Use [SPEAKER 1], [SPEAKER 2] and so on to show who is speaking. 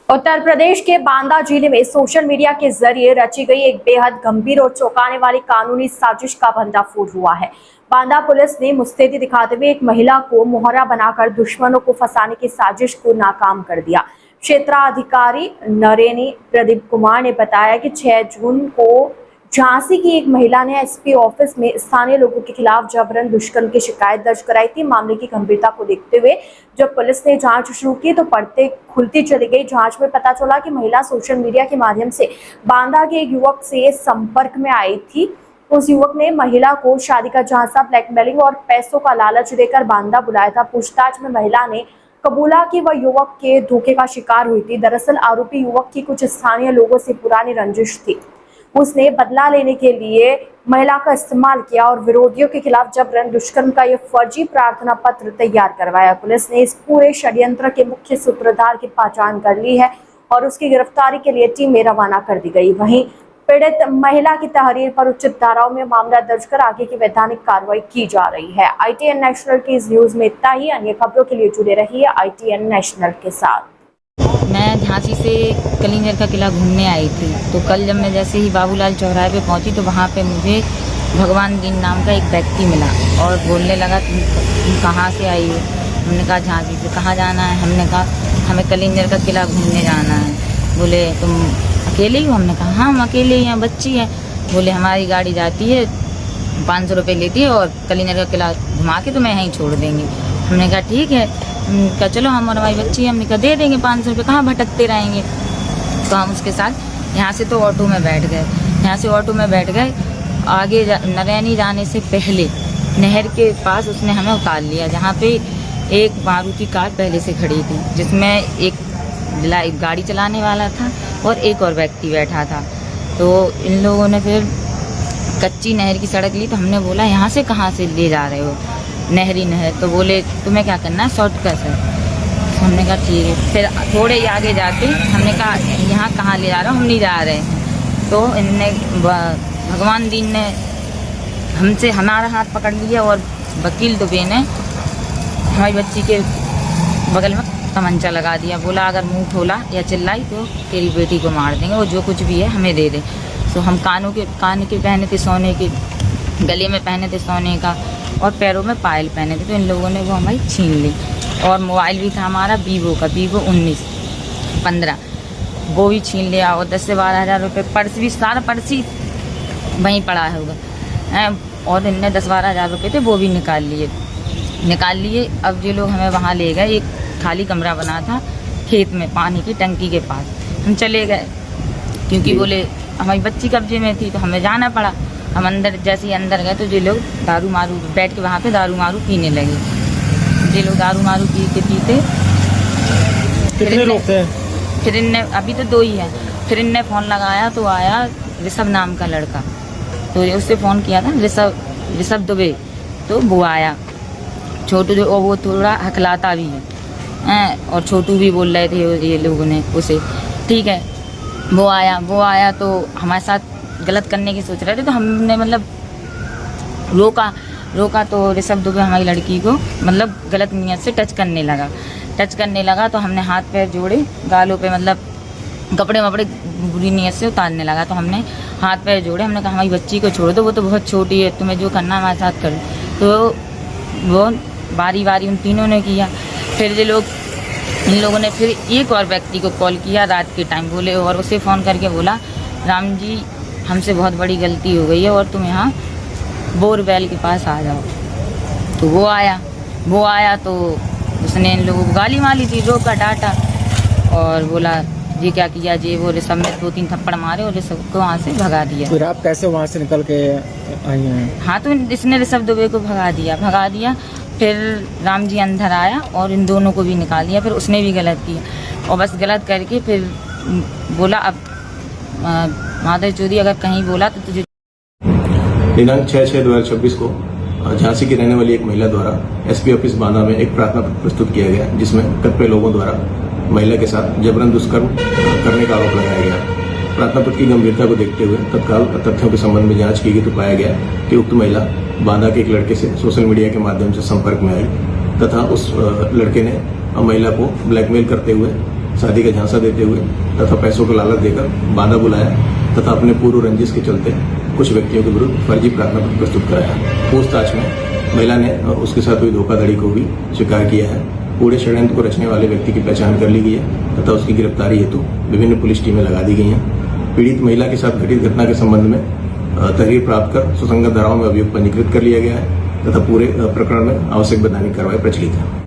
[SPEAKER 1] उत्तर प्रदेश के बांदा जिले में सोशल मीडिया के जरिए रची गई एक बेहद गंभीर और चौंकाने वाली कानूनी साजिश का भंडाफोड़ हुआ है। बांदा पुलिस ने मुस्तैदी दिखाते हुए एक महिला को मोहरा बनाकर दुश्मनों को फंसाने की साजिश को नाकाम कर दिया। क्षेत्राधिकारी नरेनी प्रदीप कुमार ने बताया कि 6 जून को झांसी की एक महिला ने एसपी ऑफिस में स्थानीय लोगों के खिलाफ जबरन दुष्कर्म की शिकायत दर्ज कराई थी। मामले की गंभीरता को देखते हुए जब पुलिस ने जांच शुरू की तो पड़ते खुलती चली गई। जांच में पता चला कि महिला सोशल मीडिया के माध्यम से बांदा के एक युवक से संपर्क में आई थी। उस युवक ने महिला को शादी का झांसा, ब्लैकमेलिंग और पैसों का लालच देकर बांदा बुलाया था। पूछताछ में महिला ने कबूला कि वह युवक के धोखे का शिकार हुई थी। दरअसल आरोपी युवक की कुछ स्थानीय लोगों से पुरानी रंजिश थी। उसने बदला लेने के लिए महिला का इस्तेमाल किया और विरोधियों के खिलाफ जबरन दुष्कर्म का यह फर्जी प्रार्थना पत्र तैयार करवाया। पुलिस ने इस पूरे षड्यंत्र के मुख्य सूत्रधार की पहचान कर ली है और उसकी गिरफ्तारी के लिए टीमें रवाना कर दी गई। वहीं पीड़ित महिला की तहरीर पर उचित धाराओं में मामला दर्ज कर आगे की वैधानिक कार्रवाई की जा रही है। ITN नेशनल की इस न्यूज में इतना ही। अन्य खबरों के लिए जुड़े रहिए ITN नेशनल के साथ।
[SPEAKER 2] मैं झांसी से कलिंजर का किला घूमने आई थी, तो कल जब मैं जैसे ही बाबूलाल चौराहे पे पहुंची तो वहाँ पे मुझे भगवान दीन नाम का एक व्यक्ति मिला और बोलने लगा तुम कहाँ से आई हो। हमने कहा झांसी से। कहाँ जाना है? हमने कहा हमें कलिंजर का किला घूमने जाना है। बोले तुम अकेले ही हो? हमने कहा हाँ हम अकेले ही हैं, बच्ची है। बोले हमारी गाड़ी जाती है, 500 रुपये लेती है और कलिंजर का किला घुमा के तुम्हें यहीं छोड़ देंगे। हमने कहा ठीक है। कहा चलो हम और हमारी बच्ची, हमने कहा दे देंगे 500 रुपये, कहाँ भटकते रहेंगे। तो हम उसके साथ यहाँ से तो ऑटो में बैठ गए। यहाँ से ऑटो में बैठ गए। आगे नरैनी जाने से पहले नहर के पास उसने हमें उतार लिया, जहाँ पे एक मारुति कार पहले से खड़ी थी, जिसमें एक गाड़ी चलाने वाला था और एक और व्यक्ति बैठा था। तो इन लोगों ने फिर कच्ची नहर की सड़क ली। तो हमने बोला यहाँ से कहाँ से ले जा रहे हो? नहरी नहर। तो बोले तुम्हें क्या करना है? शॉर्टकट है। हमने कहा ठीक है। फिर थोड़े ही आगे जाके हमने कहा यहाँ कहाँ ले जा रहे हो? हम नहीं जा रहे हैं। तो इनने भगवान दीन ने हमसे हमारा हाथ पकड़ लिया और वकील दुबे ने हमारी बच्ची के बगल में तमंचा लगा दिया। बोला अगर मुंह खोला या चिल्लाई तो तेरी बेटी को मार देंगे, वो जो कुछ भी है हमें दे दे। तो हम कान के पहने थे सोने के, गले में पहने थे सोने का और पैरों में पायल पहने थे। तो इन लोगों ने वो हमारी छीन ली। और मोबाइल भी था हमारा वीवो का, वीवो 1915, वो भी छीन लिया। और 10 से 12 हज़ार रुपये, पर्स भी, सारा पर्स ही वहीं पड़ा होगा। और इनने 10-12 हज़ार रुपये थे वो भी निकाल लिए। अब ये लोग हमें वहाँ ले गए। एक खाली कमरा बना था खेत में, पानी की टंकी के पास। हम चले गए क्योंकि बोले हमारी बच्ची कब्जे में थी तो हमें जाना पड़ा। हम अंदर जैसे ही अंदर गए तो ये लोग दारू मारू बैठ के वहाँ पे दारू मारू पीने लगे। ये लोग दारू मारू पीते
[SPEAKER 3] कितने लोग थे?
[SPEAKER 2] फिर इनने, अभी तो 2 ही है। फिर इनने फ़ोन लगाया तो आया ऋषभ नाम का लड़का। तो उससे फ़ोन किया था ऋषभ दुबे। तो वो आया, छोटू जो वो थोड़ा हकलाता भी है और छोटू भी बोल रहे थे ये लोगों ने उसे। ठीक है, वो आया तो हमारे साथ गलत करने की सोच रहे थे। तो हमने मतलब रोका तो ऋषभ दुबे हमारी लड़की को मतलब गलत नीयत से टच करने लगा। तो हमने हाथ पैर जोड़े, गालों पे मतलब कपड़े वपड़े बुरी नीयत से उतारने लगा। तो हमने हाथ पैर जोड़े। हमने कहा हमारी बच्ची को छोड़ दो, वो तो बहुत छोटी है, तुम्हें जो करना हमारे साथ करो। तो वो बारी उन तीनों ने किया। फिर इन लोगों ने फिर एक और व्यक्ति को कॉल किया रात के टाइम। बोले और उसे फ़ोन करके बोला राम जी हमसे बहुत बड़ी गलती हो गई है और तुम यहाँ बोरवेल के पास आ जाओ। तो वो आया तो उसने इन लोगों को गाली मारी थी, रोका डांटा और बोला ये क्या किया जी। वो ऋषभ ने 2-3 थप्पड़ मारे और ऋषभ को वहाँ से भगा दिया।
[SPEAKER 3] फिर आप कैसे वहाँ से निकल के आई हैं?
[SPEAKER 2] हाँ, तो इसने ऋषभ दुबे को भगा दिया। फिर राम जी अंदर आया और इन दोनों को भी निकाल दिया। फिर उसने भी गलत किया और बस गलत करके फिर बोला अब माधव चौधरी अगर कहीं बोला तो तुझे।
[SPEAKER 4] दिनांक 6/6/2026 को झांसी की रहने वाली एक महिला द्वारा एसपी ऑफिस बांदा में एक प्रार्थना पत्र प्रस्तुत किया गया, जिसमें कतिपय लोगों द्वारा महिला के साथ जबरन दुष्कर्म करने का आरोप लगाया गया। प्रार्थना पत्र की गंभीरता को देखते हुए तत्काल तथ्यों के संबंध में जांच की गई तो पाया गया कि उक्त महिला बांदा के एक लड़के से सोशल मीडिया के माध्यम से संपर्क में आई तथा उस लड़के ने महिला को ब्लैकमेल करते हुए शादी का झांसा देते हुए तथा पैसों का लालच देकर बांदा बुलाया तथा अपने पूर्व रंजिश के चलते कुछ व्यक्तियों के विरुद्ध फर्जी प्रार्थना पत्र प्रस्तुत कराया। पूछताछ में महिला ने उसके साथ हुई धोखाधड़ी को भी स्वीकार किया है। पूरे षड्यंत्र को रचने वाले व्यक्ति की पहचान कर ली गई है तथा उसकी गिरफ्तारी हेतु विभिन्न पुलिस टीमें लगा दी गई हैं। पीड़ित महिला के साथ घटित घटना के संबंध में तहरीर प्राप्त कर सुसंगत धाराओं में अभियोग पंजीकृत कर लिया गया है तथा पूरे प्रकरण में आवश्यक वैधानिक कार्रवाई प्रचलित है।